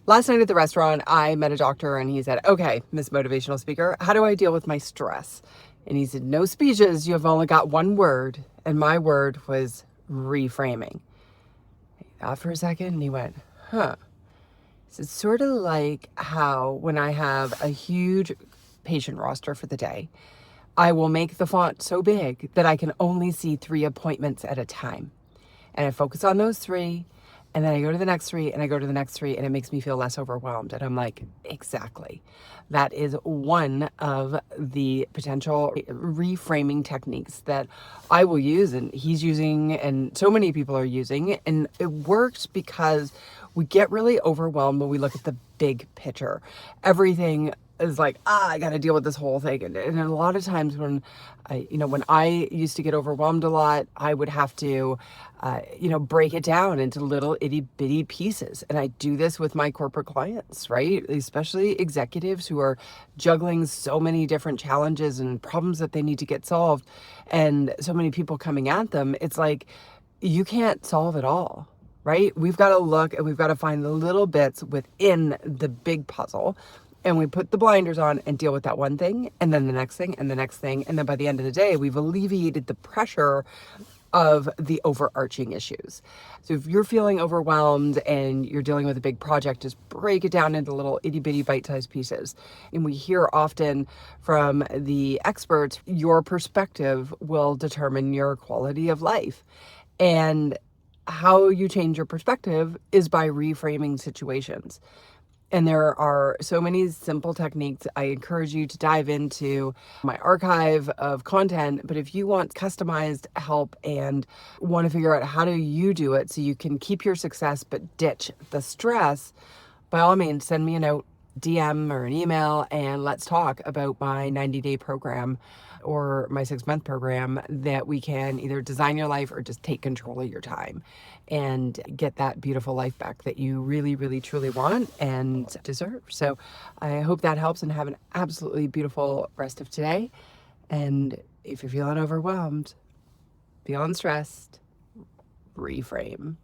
Last night at the restaurant, I met a doctor and he said, okay, Miss Motivational Speaker, how do I deal with my stress? And he said, no speeches. You have only got one word. And my word was reframing. He thought for a second and he went, huh. It's sort of like how when I have a huge patient roster for the day, I will make the font so big that I can only see 3 appointments at a time. And I focus on those 3, and then I go to the next 3, and I go to the next 3, and it makes me feel less overwhelmed. And I'm like, exactly. That is one of the potential reframing techniques that I will use, and he's using, and so many people are using. And it works because we get really overwhelmed when we look at the big picture. Everything is like, I got to deal with this whole thing. And a lot of times when I used to get overwhelmed a lot, I would have to, break it down into little itty bitty pieces. And I do this with my corporate clients, right? Especially executives who are juggling so many different challenges and problems that they need to get solved. And so many people coming at them. It's like, you can't solve it all, right? We've got to look and we've got to find the little bits within the big puzzle. And we put the blinders on and deal with that one thing, and then the next thing, and the next thing. And then by the end of the day, we've alleviated the pressure of the overarching issues. So if you're feeling overwhelmed and you're dealing with a big project, just break it down into little itty bitty bite-sized pieces. And we hear often from the experts, your perspective will determine your quality of life. And how you change your perspective is by reframing situations. And there are so many simple techniques. I encourage you to dive into my archive of content. But if you want customized help and want to figure out how do you do it so you can keep your success but ditch the stress, by all means, send me a note, DM or an email, and let's talk about my 90-day program or my 6-month program that we can either design your life or just take control of your time and get that beautiful life back that you really, really, truly want and deserve. So I hope that helps, and have an absolutely beautiful rest of today. And if you're feeling overwhelmed, feeling stressed, reframe.